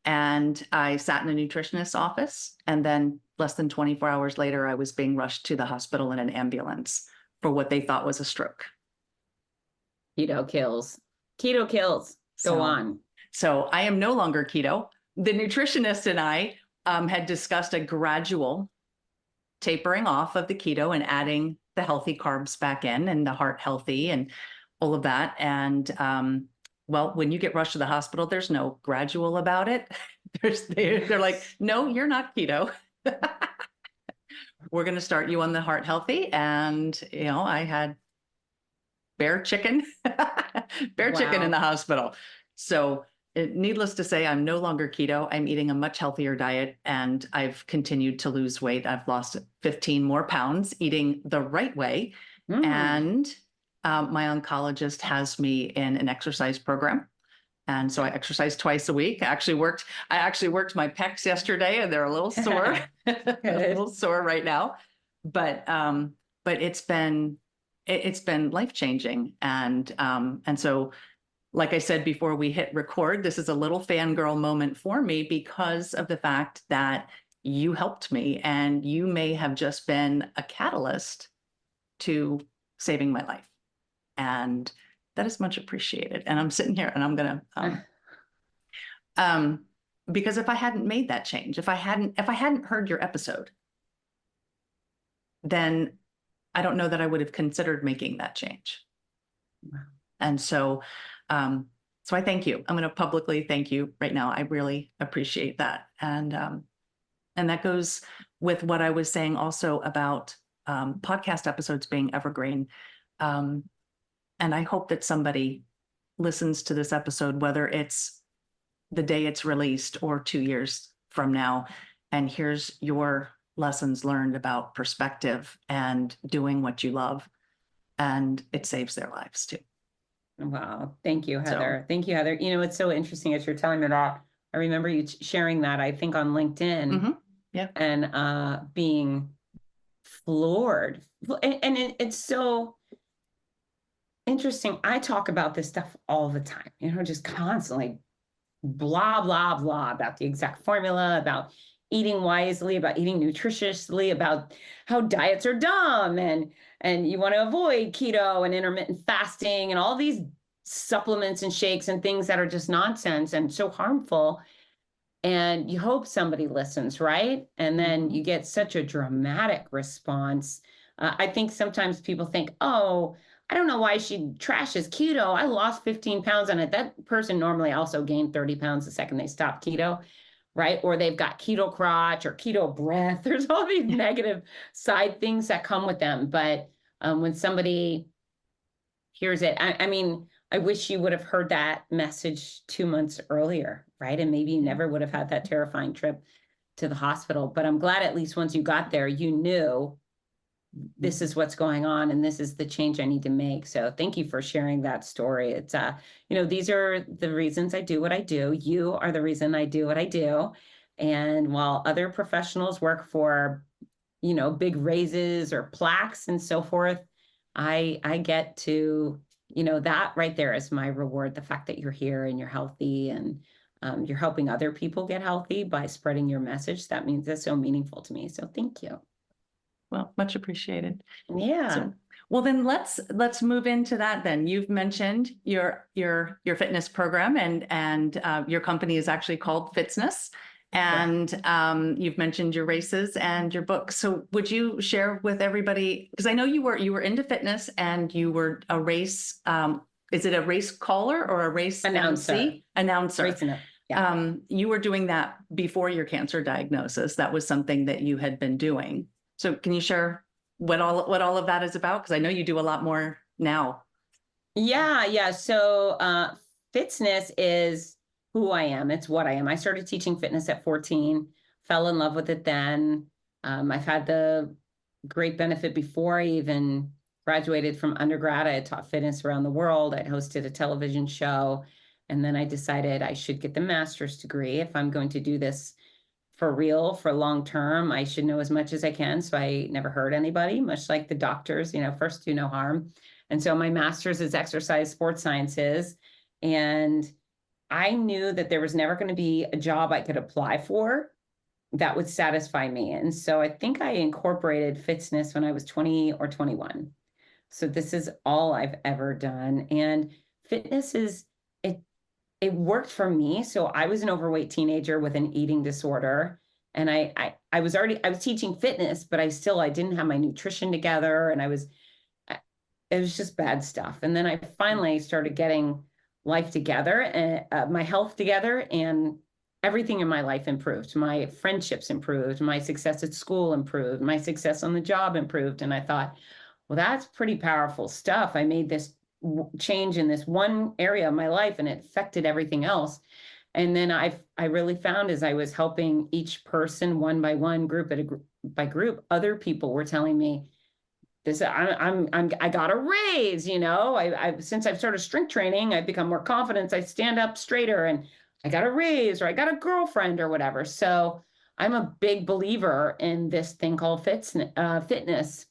And I sat in a nutritionist's office, and then less than 24 hours later, I was being rushed to the hospital in an ambulance for what they thought was a stroke. Keto kills. Keto kills. Go on. So I am no longer keto. The nutritionist and I had discussed a gradual tapering off of the keto and adding the healthy carbs back in, and the heart healthy and all of that. And well, when you get rushed to the hospital, there's no gradual about it. They're like, no, you're not keto. We're going to start you on the heart healthy. And, I had bear chicken in the hospital. So needless to say, I'm no longer keto. I'm eating a much healthier diet, and I've continued to lose weight. I've lost 15 more pounds eating the right way. And my oncologist has me in an exercise program. And so I exercise twice a week. I actually worked my pecs yesterday, and they're a little sore, a little sore right now. But it's been life-changing. And so, like I said before we hit record, this is a little fangirl moment for me because of the fact that you helped me, and you may have just been a catalyst to saving my life. And that is much appreciated. And I'm sitting here and I'm going to, because if I hadn't made that change, if I hadn't heard your episode, then I don't know that I would have considered making that change. Wow. And so I thank you. I'm going to publicly thank you right now. I really appreciate that. And that goes with what I was saying also about podcast episodes being evergreen. And I hope that somebody listens to this episode, whether it's the day it's released or 2 years from now, and here's your lessons learned about perspective and doing what you love, and it saves their lives too. Wow. Thank you, Heather. Thank you, Heather. It's so interesting as you're telling me that. I remember you sharing that, I think, on LinkedIn. Yeah. and being floored. It's so interesting. I talk about this stuff all the time, just constantly blah, blah, blah about the exact formula, about eating wisely, about eating nutritiously, about how diets are dumb and you want to avoid keto and intermittent fasting and all these supplements and shakes and things that are just nonsense and so harmful. And you hope somebody listens, right? And then you get such a dramatic response. I think sometimes people think, oh, I don't know why she trashes keto. I lost 15 pounds on it. That person normally also gained 30 pounds the second they stop keto, right? Or they've got keto crotch or keto breath. There's all these negative side things that come with them. But when somebody hears it, I mean, I wish you would have heard that message 2 months earlier, right? And maybe you never would have had that terrifying trip to the hospital. But I'm glad at least once you got there, you knew this is what's going on and this is the change I need to make. So thank you for sharing that story. It's these are the reasons I do what I do. You are the reason I do what I do. And while other professionals work for, big raises or plaques and so forth, I get to, that right there is my reward. The fact that you're here and you're healthy and you're helping other people get healthy by spreading your message. That means that's so meaningful to me. So thank you. Well, much appreciated. Yeah. So, well, then let's move into that. Then you've mentioned your fitness program and your company is actually called Fitzness, and you've mentioned your races and your books. So would you share with everybody, because I know you were into fitness and you were a race. Is it a race caller or a race Announcer? Announcer. Yeah. You were doing that before your cancer diagnosis. That was something that you had been doing. So can you share what all of that is about? Because I know you do a lot more now. Yeah. So Fitzness is who I am. It's what I am. I started teaching fitness at 14, fell in love with it then. I've had the great benefit before I even graduated from undergrad. I had taught fitness around the world. I'd hosted a television show. And then I decided I should get the master's degree. If I'm going to do this for real, for long term, I should know as much as I can. So I never hurt anybody, much like the doctors, first do no harm. And so my master's is exercise sports sciences. And I knew that there was never going to be a job I could apply for that would satisfy me. And so I think I incorporated Fitzness when I was 20 or 21. So this is all I've ever done. And fitness it worked for me. So I was an overweight teenager with an eating disorder. And I was teaching fitness, but I didn't have my nutrition together. And it was just bad stuff. And then I finally started getting life together and my health together, and everything in my life improved. My friendships improved. My success at school improved. My success on the job improved. And I thought, well, that's pretty powerful stuff. I made this change in this one area of my life and it affected everything else. And then I really found as I was helping each person one by one, by group, other people were telling me this, I got a raise, I since I've started strength training, I've become more confident. I stand up straighter and I got a raise or I got a girlfriend or whatever. So I'm a big believer in this thing called fitness.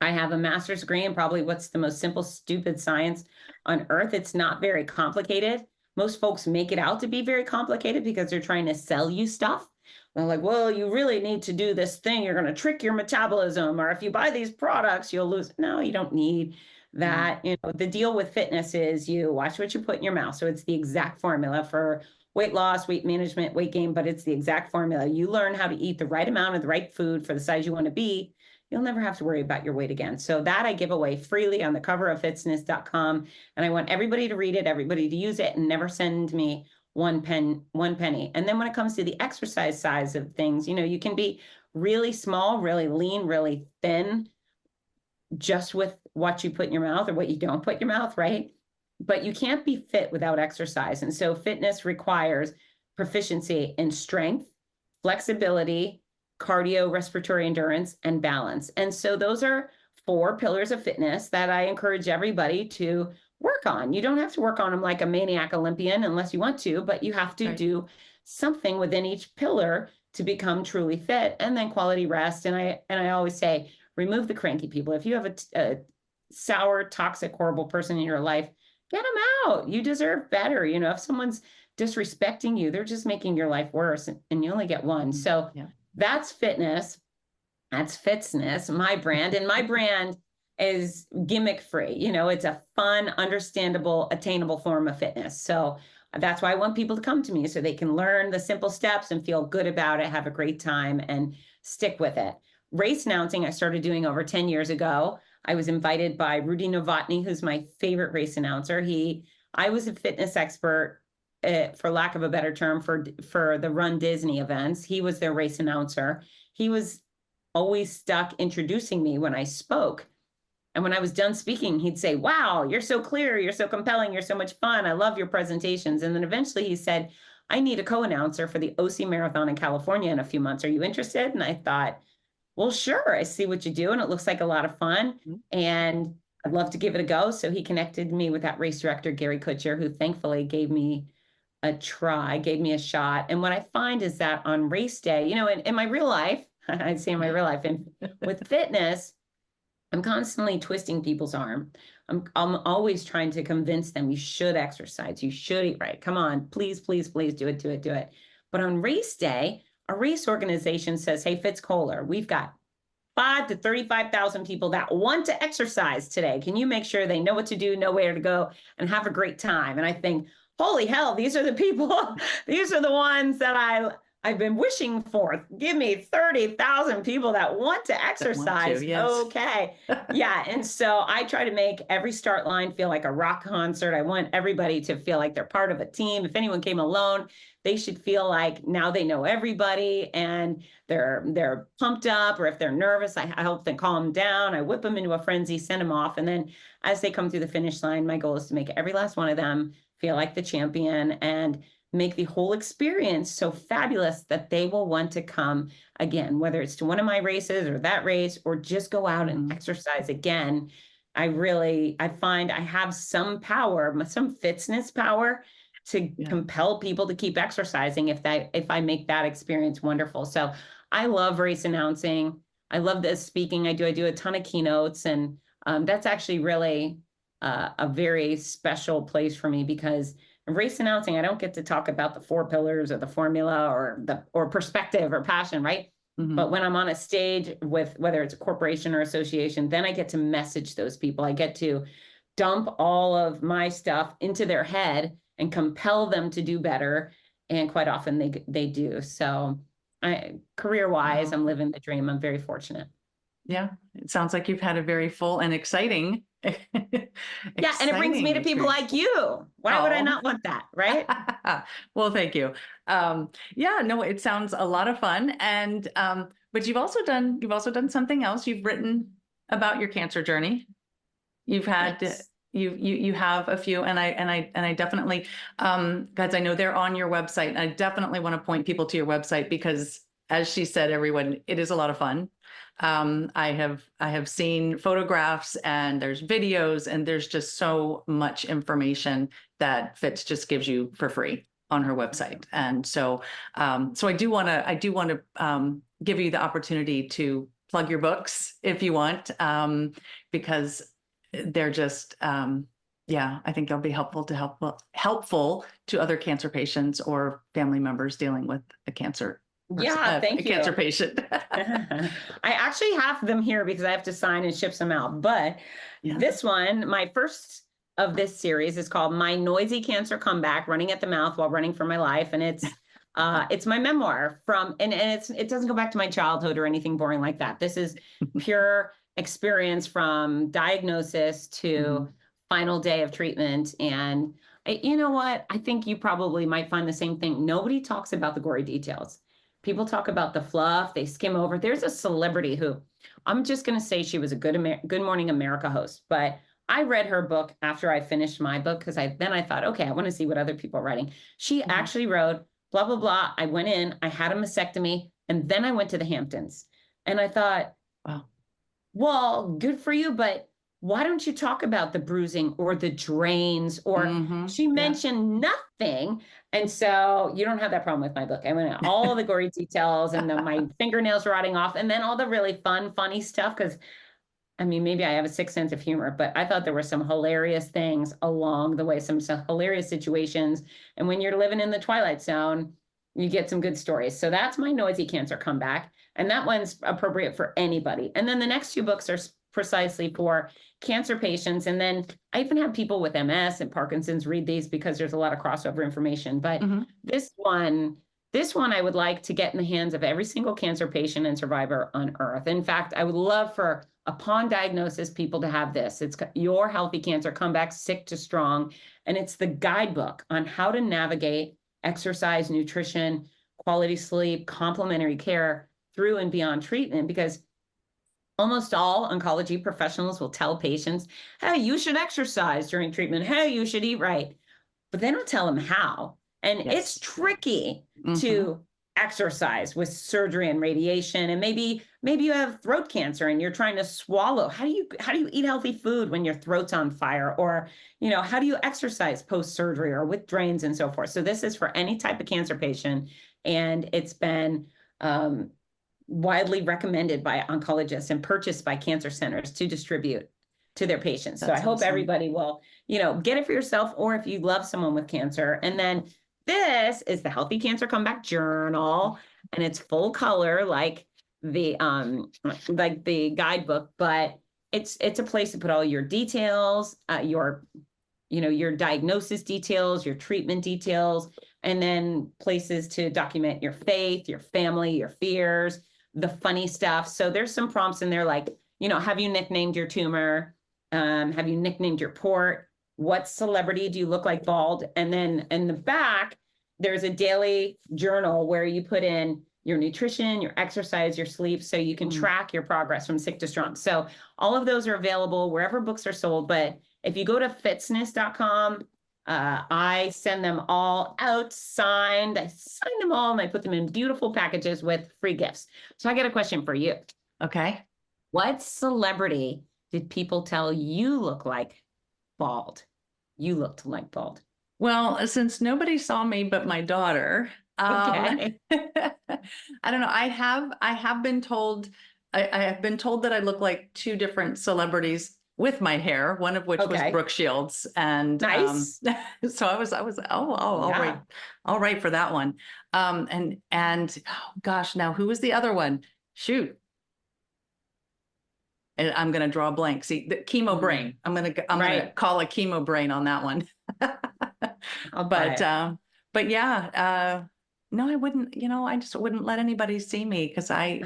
I have a master's degree in probably what's the most simple, stupid science on earth. It's not very complicated. Most folks make it out to be very complicated because they're trying to sell you stuff. They're like, well, you really need to do this thing. You're going to trick your metabolism. Or if you buy these products, you'll lose. No, you don't need that. The deal with fitness is you watch what you put in your mouth. So it's the exact formula for weight loss, weight management, weight gain, but it's the exact formula. You learn how to eat the right amount of the right food for the size you want to be. You'll never have to worry about your weight again. So that I give away freely on the cover of fitzness.com. And I want everybody to read it, everybody to use it, and never send me one penny. And then when it comes to the exercise size of things, you can be really small, really lean, really thin, just with what you put in your mouth or what you don't put in your mouth, right? But you can't be fit without exercise. And so fitness requires proficiency in strength, flexibility, cardio, respiratory endurance, and balance. And so those are 4 pillars of fitness that I encourage everybody to work on. You don't have to work on them like a maniac Olympian unless you want to, but you have to do something within each pillar to become truly fit, and then quality rest. And I always say, remove the cranky people. If you have a sour, toxic, horrible person in your life, get them out. You deserve better. You know, if someone's disrespecting you, they're just making your life worse, and you only get one. So Yeah. that's fitness. That's Fitzness, my brand. And my brand is gimmick free. You know, it's a fun, understandable, attainable form of fitness. So that's why I want people to come to me, so they can learn the simple steps and feel good about it, have a great time, and stick with it. Race announcing, I started doing over 10 years ago. I was invited by Rudy Novotny, who's my favorite race announcer. I was a fitness expert, for lack of a better term, for the Run Disney events. He was their race announcer. He was always stuck introducing me when I spoke. And when I was done speaking, he'd say, wow, you're so clear, you're so compelling, you're so much fun, I love your presentations. And then eventually he said, I need a co-announcer for the OC Marathon in California in a few months. Are you interested? And I thought, well, sure, I see what you do, and it looks like a lot of fun. And I'd love to give it a go. So he connected me with that race director, Gary Kutcher, who thankfully gave me a try, gave me a shot. And what I find is that on race day, you know, in my real life, I'd say in my real life, and with fitness, I'm constantly twisting people's arm. I'm always trying to convince them, you should exercise, you should eat right. Come on, please, please, please do it, do it, do it. But on race day, a race organization says, hey, Fitz Koehler, we've got 5 to 35,000 people that want to exercise today. Can you make sure they know what to do, know where to go, and have a great time? And I think, holy hell, these are the people, these are the ones that I've been wishing for. Give me 30,000 people that want to exercise. Yes. Okay. Yeah. And so I try to make every start line feel like a rock concert. I want everybody to feel like they're part of a team. If anyone came alone, they should feel like now they know everybody and they're pumped up. Or if they're nervous, I help them calm down. I whip them into a frenzy, send them off. And then as they come through the finish line, my goal is to make every last one of them feel like the champion and make the whole experience so fabulous that they will want to come again, whether it's to one of my races or that race, or just go out and exercise again. I find I have some power, some fitness power to compel people to keep exercising if I make that experience wonderful. So I love race announcing. I love this speaking. I do a ton of keynotes, and that's actually really a very special place for me, because in race announcing, I don't get to talk about the 4 pillars or the formula or perspective or passion, right? But when I'm on a stage with, whether it's a corporation or association, then I get to message those people. I get to dump all of my stuff into their head and compel them to do better. And quite often they do. So career-wise, I'm living the dream. I'm very fortunate. Yeah, it sounds like you've had a very full and exciting. Yeah, and it brings me to people like you. Why would I not want that, right? Well, thank you. Yeah, no, it sounds a lot of fun. And but you've also done something else. You've written about your cancer journey. You've had you have a few, and I definitely guys, I know they're on your website, and I definitely want to point people to your website, because as she said, everyone, it is a lot of fun. I have seen photographs, and there's videos, and there's just so much information that Fitz just gives you for free on her website. And so I do want to give you the opportunity to plug your books if you want, because they're just I think they'll be helpful to other cancer patients or family members dealing with a cancer. Thank you. Cancer patient. I actually have them here because I have to sign and ship them out. But this one, my first of this series, is called My Noisy Cancer Comeback: Running at the Mouth While Running for My Life. And it's my memoir and it doesn't go back to my childhood or anything boring like that. This is pure experience from diagnosis to final day of treatment. And you know what? I think you probably might find the same thing. Nobody talks about the gory details. People talk about the fluff, they skim over. There's a celebrity who, I'm just going to say she was a Good Morning America host, but I read her book after I finished my book, because I thought, okay, I want to see what other people are writing. She actually wrote, blah, blah, blah. I went in, I had a mastectomy, and then I went to the Hamptons. And I thought, wow, well, good for you, but why don't you talk about the bruising or the drains? Or she mentioned nothing And so you don't have that problem with my book. I went into all the gory details and my fingernails rotting off, and then all the really fun, funny stuff. Because I mean, maybe I have a sick sense of humor, but I thought there were some hilarious things along the way, some hilarious situations. And when you're living in the Twilight Zone, you get some good stories. So that's my noisy cancer comeback. And that one's appropriate for anybody. And then the next two books are precisely for cancer patients. And then I even have people with MS and Parkinson's read these because there's a lot of crossover information. But this one I would like to get in the hands of every single cancer patient and survivor on Earth. In fact, I would love for, upon diagnosis, people to have this. It's Your Healthy Cancer Comeback, Sick to Strong. And it's the guidebook on how to navigate exercise, nutrition, quality sleep, complementary care through and beyond treatment, because almost all oncology professionals will tell patients, hey, you should exercise during treatment. Hey, you should eat right. But they don't tell them how. And it's tricky to exercise with surgery and radiation. And maybe you have throat cancer and you're trying to swallow. How do you eat healthy food when your throat's on fire? Or, how do you exercise post-surgery or with drains and so forth? So this is for any type of cancer patient. And it's been widely recommended by oncologists and purchased by cancer centers to distribute to their patients. So I hope everybody will, get it for yourself, or if you love someone with cancer. And then this is the Healthy Cancer Comeback Journal, and it's full color like the guidebook, but it's a place to put all your details, your diagnosis details, your treatment details, and then places to document your faith, your family, your fears, the funny stuff. So there's some prompts in there like, have you nicknamed your tumor? Have you nicknamed your port? What celebrity do you look like bald? And then in the back, there's a daily journal where you put in your nutrition, your exercise, your sleep, so you can track your progress from sick to strong. So all of those are available wherever books are sold. But if you go to fitzness.com, I send them all out signed. I sign them all and I put them in beautiful packages with free gifts. So I got a question for you. Okay. What celebrity did people tell you look like bald? You looked like bald. Well, since nobody saw me but my daughter, Okay. I don't know. I have been told, I have been told that I look like two different celebrities with my hair, one of which was Brooke Shields. And nice. So I was, all right for that one. And oh gosh, now who was the other one? Shoot. And I'm going to draw a blank. See, the chemo brain. I'm going to call a chemo brain on that one. But yeah, no, I wouldn't, I just wouldn't let anybody see me because I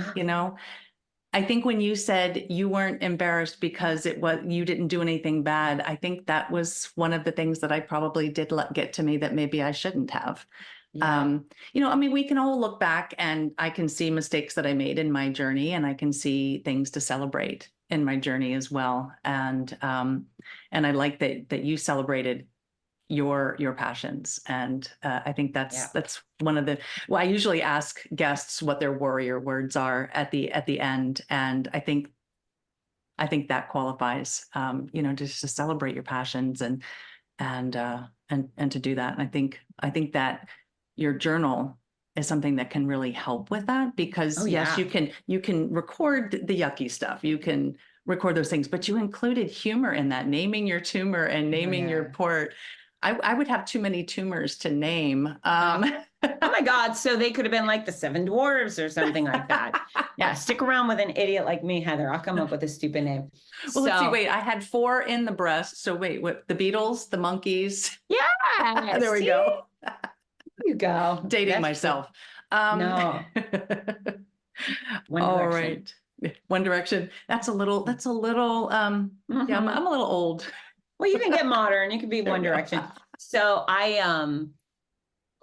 think when you said you weren't embarrassed because you didn't do anything bad, I think that was one of the things that I probably did let get to me that maybe I shouldn't have. Yeah. We can all look back and I can see mistakes that I made in my journey, and I can see things to celebrate in my journey as well. And I like that you celebrated your passions. And I think that's one of the, I usually ask guests what their warrior words are at the end. And I think that qualifies, just to celebrate your passions and to do that. And I think that your journal is something that can really help with that, because yes, you can record the yucky stuff. You can record those things, but you included humor in that, naming your tumor and naming your port. I would have too many tumors to name. Oh my God. So they could have been like the Seven Dwarves or something like that. Yeah. Stick around with an idiot like me, Heather. I'll come up with a stupid name. Well, let's see. Wait, I had 4 in the breast. So wait, what? The Beatles, the Monkees. Yeah. There we go. You go. Dating myself. No. All right. One Direction. That's a little, yeah, I'm a little old. Well, you can get modern. You can be One Direction. So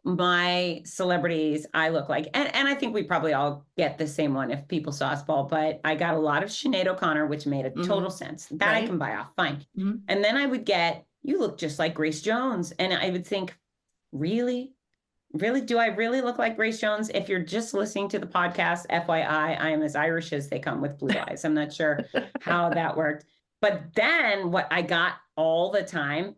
my celebrities I look like, and I think we probably all get the same one if people saw us bald, but I got a lot of Sinead O'Connor, which made a total sense. That I can buy off, fine. And then I would get, you look just like Grace Jones. And I would think, really? Do I really look like Grace Jones? If you're just listening to the podcast, FYI, I am as Irish as they come with blue eyes. I'm not sure how that worked. But then what I got all the time,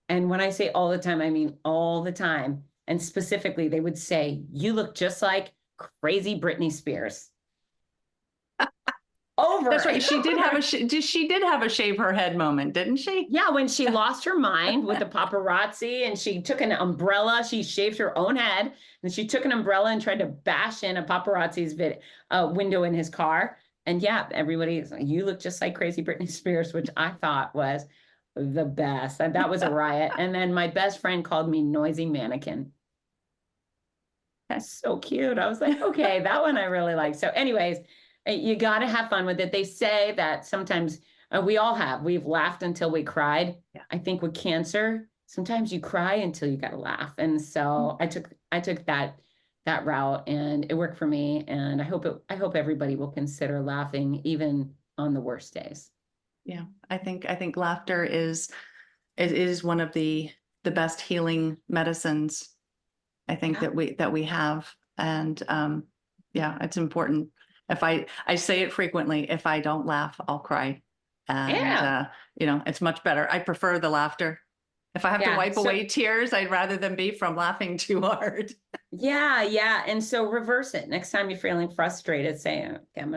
and when I say all the time, I mean all the time, And specifically, they would say, "You look just like crazy Britney Spears." Over. That's right. and She did have over. she did have a shave her head moment, didn't she? Yeah, when she lost her mind with the paparazzi and she took an umbrella, she shaved her own head and she took an umbrella and tried to bash in a paparazzi's window in his car. And yeah, everybody's like, "You look just like crazy Britney Spears," which I thought was the best. That was a riot. And then my best friend called me noisy mannequin. That's so cute. I was like, okay, that one I really like. So anyways, you got to have fun with it. They say that sometimes we've laughed until we cried. Yeah. I think with cancer, sometimes you cry until you got to laugh. And so I took that route and it worked for me. And I hope everybody will consider laughing even on the worst days. Yeah, I think laughter is one of the best healing medicines I think Yeah. that we have. And yeah, it's important. If I say it frequently, if I don't laugh, I'll cry. And Yeah. it's much better. I prefer the laughter. If I have to Yeah. wipe So away tears, I'd rather them be from laughing too hard. yeah. And so reverse it. Next time you're feeling frustrated, say, "Okay, I'm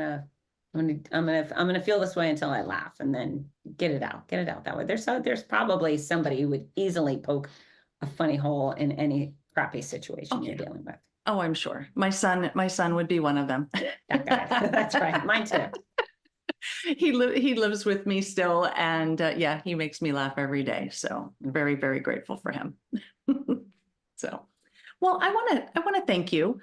gonna feel this way until I laugh," and then get it out that way. There's probably somebody who would easily poke a funny hole in any crappy situation you're dealing with. Oh, I'm sure. My son would be one of them. That guy. That's right. Mine too. He lives with me still, and yeah, he makes me laugh every day. So I'm very, very grateful for him. So, well, I want to thank you.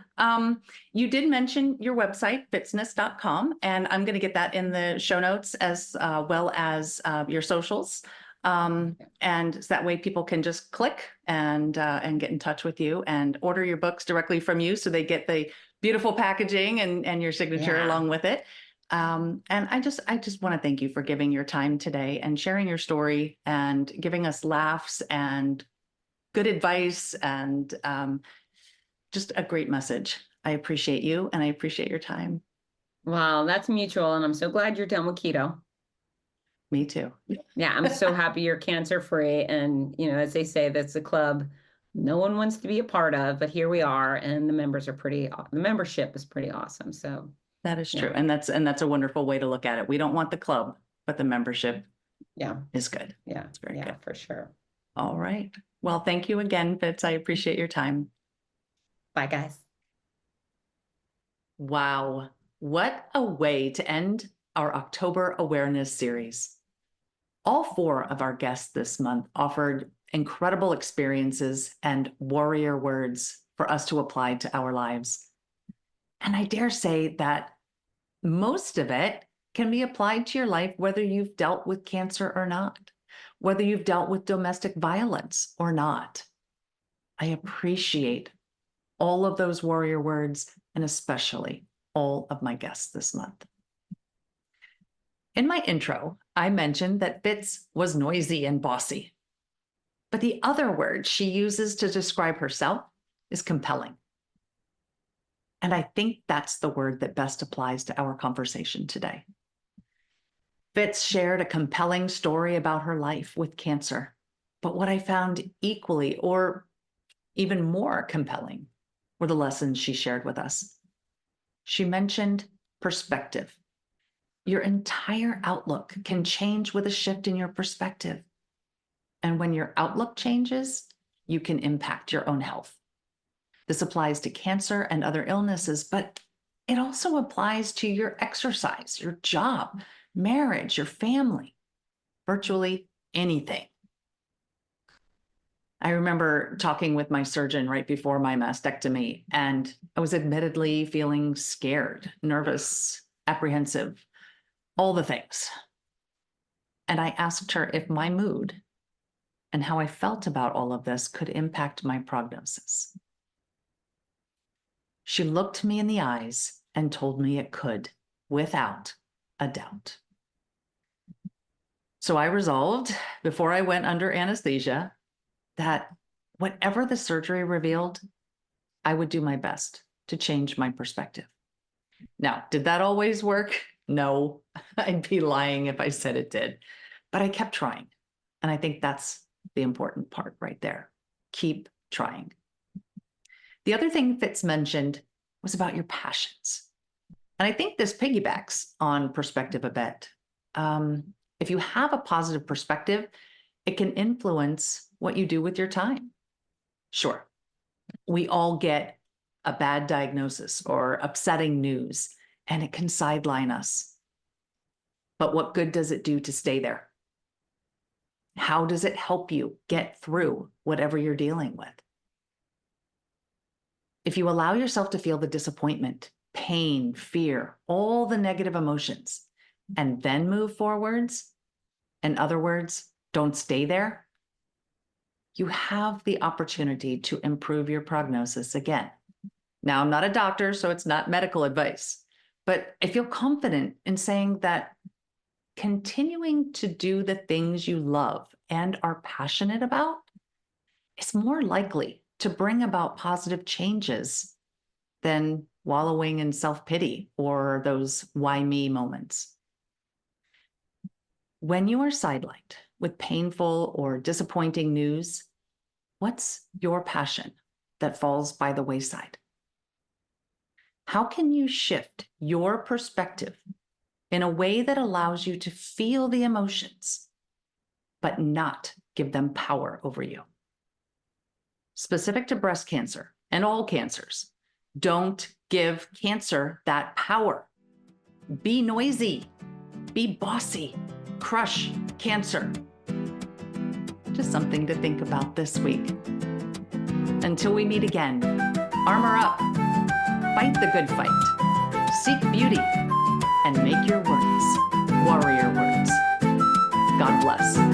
You did mention your website, fitzness.com, and I'm going to get that in the show notes as well as your socials. And so that way people can just click and get in touch with you and order your books directly from you. So they get the beautiful packaging and your signature along with it. And I just want to thank you for giving your time today and sharing your story and giving us laughs and good advice and just a great message. I appreciate you and I appreciate your time. Wow, that's mutual. And I'm so glad you're done with keto. Me too. Yeah, I'm so happy you're cancer free. And, as they say, that's a club no one wants to be a part of, but here we are. And the membership is pretty awesome. So that is true. And that's a wonderful way to look at it. We don't want the club, but the membership is good. Yeah. It's very good. For sure. All right. Well, thank you again, Fitz. I appreciate your time. Bye, guys. Wow. What a way to end our October awareness series. All 4 of our guests this month offered incredible experiences and warrior words for us to apply to our lives. And I dare say that most of it can be applied to your life, whether you've dealt with cancer or not, whether you've dealt with domestic violence or not. I appreciate all of those warrior words, and especially all of my guests this month. In my intro, I mentioned that Fitz was noisy and bossy. But the other word she uses to describe herself is compelling. And I think that's the word that best applies to our conversation today. Fitz shared a compelling story about her life with cancer. But what I found equally or even more compelling were the lessons she shared with us. She mentioned perspective. Your entire outlook can change with a shift in your perspective. And when your outlook changes, you can impact your own health. This applies to cancer and other illnesses, but it also applies to your exercise, your job, marriage, your family, virtually anything. I remember talking with my surgeon right before my mastectomy, and I was admittedly feeling scared, nervous, apprehensive, all the things. And I asked her if my mood and how I felt about all of this could impact my prognosis. She looked me in the eyes and told me it could, without a doubt. So I resolved, before I went under anesthesia, that whatever the surgery revealed, I would do my best to change my perspective. Now, did that always work? No, I'd be lying if I said it did, but I kept trying. And I think that's the important part right there. Keep trying. The other thing Fitz mentioned was about your passions. And I think this piggybacks on perspective a bit. If you have a positive perspective, it can influence what you do with your time. Sure, we all get a bad diagnosis or upsetting news, and it can sideline us. But what good does it do to stay there? How does it help you get through whatever you're dealing with? If you allow yourself to feel the disappointment, pain, fear, all the negative emotions, and then move forwards, in other words, don't stay there, you have the opportunity to improve your prognosis again. Now, I'm not a doctor, so it's not medical advice, but I feel confident in saying that continuing to do the things you love and are passionate about is more likely to bring about positive changes than wallowing in self-pity or those why me moments. When you are sidelined with painful or disappointing news, what's your passion that falls by the wayside? How can you shift your perspective in a way that allows you to feel the emotions, but not give them power over you? Specific to breast cancer and all cancers, don't give cancer that power. Be noisy, be bossy, crush cancer. Just something to think about this week. Until we meet again, armor up, fight the good fight, seek beauty, and make your words warrior words. God bless.